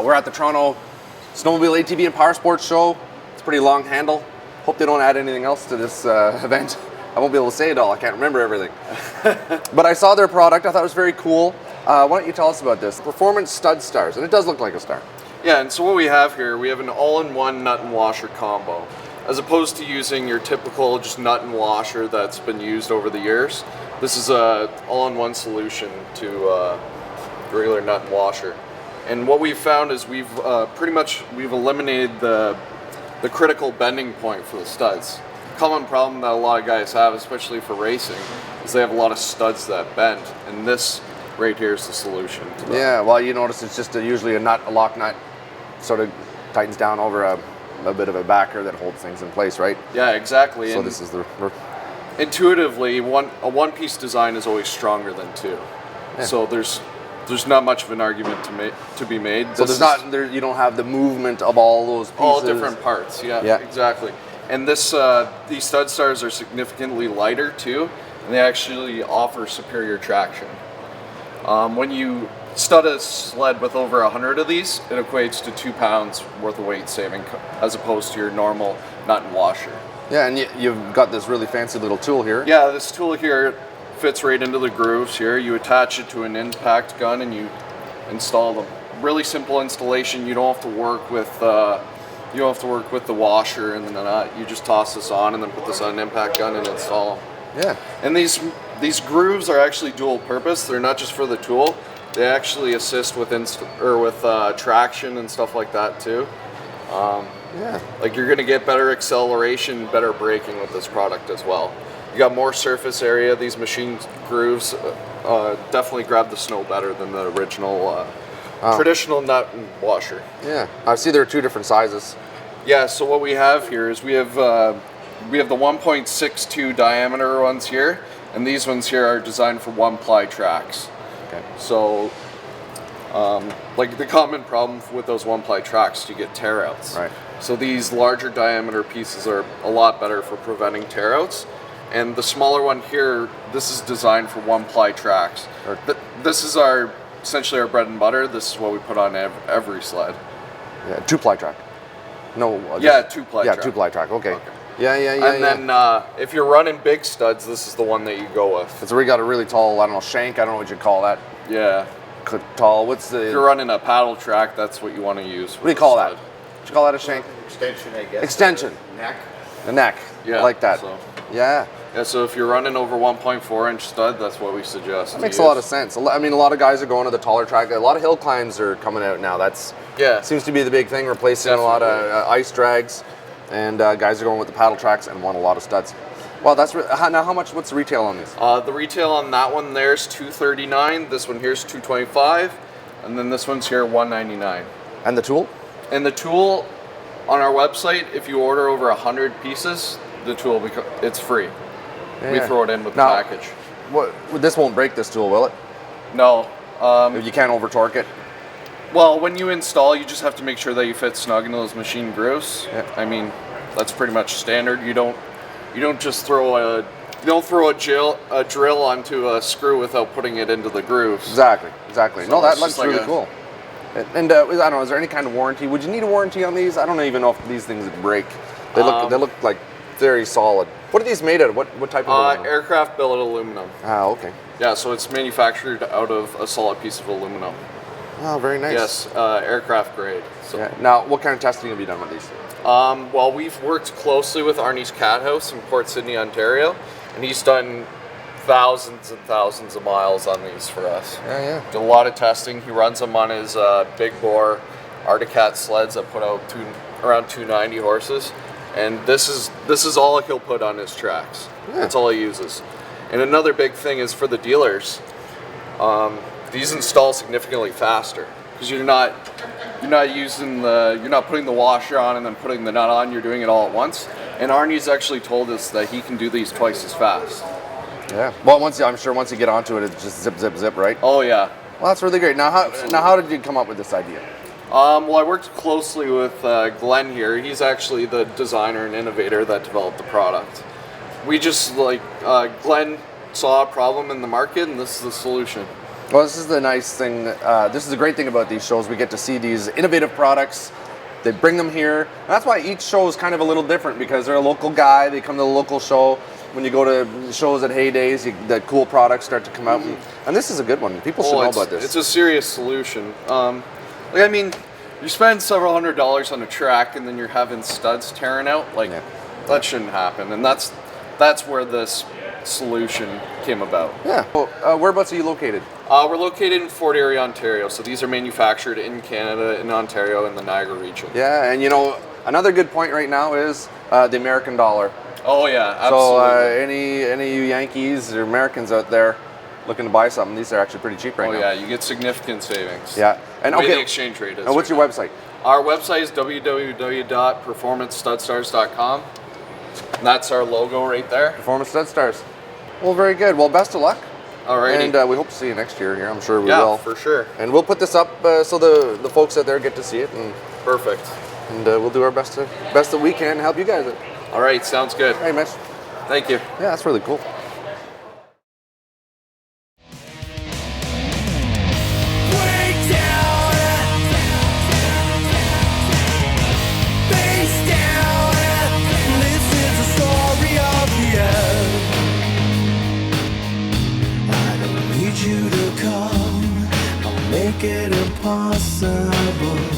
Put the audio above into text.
We're at the Toronto Snowmobile ATV and Power Sports show. It's a pretty long handle. Hope they don't add anything else to this event. I won't be able to say it all. I can't remember everything. But I saw their product. I thought it was very cool. Why don't you tell us about this? Performance Stud Stars, and it does look like a star. Yeah, and so what we have here, we have an all-in-one nut and washer combo. As opposed to using your typical just nut and washer that's been used over the years, this is a all-in-one solution to regular nut and washer. And what we've found is we've eliminated the critical bending point for the studs. Common problem that a lot of guys have, especially for racing, is they have a lot of studs that bend, and this right here is the solution to that. Yeah, well, you notice it's just usually a lock nut, sort of tightens down over a bit of a backer that holds things in place, right? Yeah, exactly. So and this is the... intuitively, a one-piece design is always stronger than two. Yeah. So there's not much of an argument to be made. So you don't have the movement of all those pieces. All different parts. Yeah. Exactly. And these stud stars are significantly lighter too, and they actually offer superior traction. When you stud a sled with over 100 of these, it equates to 2 pounds worth of weight saving as opposed to your normal nut and washer. Yeah, and you've got this really fancy little tool here. Yeah, this tool here fits right into the grooves here. You attach it to an impact gun and you install them. Really simple installation. You don't have to work with the washer and the nut. You just toss this on and then put this on an impact gun and install them. Yeah. And these grooves are actually dual purpose. They're not just for the tool. They actually assist with traction and stuff like that too. Like you're gonna get better acceleration, better braking with this product as well. You got more surface area. These machine grooves definitely grab the snow better than the original traditional nut and washer. Yeah, I see there are 2 different sizes. Yeah, so what we have here is we have the 1.62 diameter ones here, and these ones here are designed for 1-ply tracks. Okay. So, like the common problem with those 1-ply tracks, you get tear outs. Right. So these larger diameter pieces are a lot better for preventing tear outs. And the smaller one here, this is designed for 1-ply tracks. This is essentially our bread and butter. This is what we put on every sled. Yeah, 2-ply track. No. 2-ply track. Yeah, 2-ply track. Okay. Yeah. And then if you're running big studs, this is the one that you go with. So we got a really tall, I don't know, shank. I don't know what you'd call that. Yeah. Tall. What's the? If you're running a paddle track, that's what you want to use. What do you call that? Would you call that a shank? Extension, I guess. Extension. Neck. The neck. Yeah. I like that. So. Yeah. Yeah, so if you're running over 1.4-inch stud, that's what we suggest. That makes a lot of sense. I mean, a lot of guys are going to the taller track. A lot of hill climbs are coming out now. Seems to be the big thing, replacing a lot of ice drags. And guys are going with the paddle tracks and want a lot of studs. Well, now what's the retail on these? The retail on that one there's $239. This one here's $225, and then this one's here $199. And the tool? And the tool on our website, if you order over 100 pieces, the tool it's free. Yeah. We throw it in with the package. This won't break this tool, will it? No. You can't over torque it. Well, when you install, you just have to make sure that you fit snug into those machine grooves. Yeah. I mean, that's pretty much standard. You don't just throw a drill onto a screw without putting it into the grooves. Exactly. So no, that looks really cool. And I don't know, is there any kind of warranty? Would you need a warranty on these? I don't even know if these things would break. They look like very solid. What are these made out of? What type of aluminum? Aircraft billet aluminum. Ah, okay. Yeah, so it's manufactured out of a solid piece of aluminum. Oh, very nice. Yes, aircraft grade. So. Yeah. Now, what kind of testing have you done with these? Well, we've worked closely with Arnie's Cat House in Port Sydney, Ontario, and he's done thousands and thousands of miles on these for us. Yeah. Did a lot of testing. He runs them on his big bore Arctic sleds that put out around 290 horses, and this is all he'll put on his tracks. Yeah. That's all he uses. And another big thing is for the dealers. These install significantly faster because you're not putting the washer on and then putting the nut on. You're doing it all at once. And Arnie's actually told us that he can do these twice as fast. Yeah. Well, I'm sure once you get onto it, it's just zip, zip, zip, right? Oh yeah. Well, that's really great. Now, how did you come up with this idea? Well, I worked closely with Glenn here. He's actually the designer and innovator that developed the product. We just Glenn saw a problem in the market, and this is the solution. Well, this is the nice thing. This is the great thing about these shows. We get to see these innovative products. They bring them here. And that's why each show is kind of a little different, because they're a local guy. They come to the local show. When you go to shows at Heydays, the cool products start to come out. And this is a good one. People should know about this. It's a serious solution. Like, I mean, you spend several $100s on a track and then you're having studs tearing out. Like, that shouldn't happen. And that's where this solution came about. Yeah. Well, whereabouts are you located? We're located in Fort Erie, Ontario. So these are manufactured in Canada, in Ontario, in the Niagara region. Yeah, and you know, another good point right now is the American dollar. Oh yeah, absolutely. So any of you Yankees or Americans out there looking to buy something, these are actually pretty cheap right now. Oh yeah, you get significant savings. Yeah. And the way the exchange rate is. And what's your website? Our website is www.performancestudstars.com. And that's our logo right there. Performance Stud Stars. Well, very good. Well, best of luck. Alrighty. And we hope to see you next year here. I'm sure we will. Yeah, for sure. And we'll put this up so the folks out there get to see it. And perfect. And we'll do our best that we can to help you guys out. All right, sounds good. Hey, Mitch. Thank you. Yeah, that's really cool. You to come, I'll make it impossible.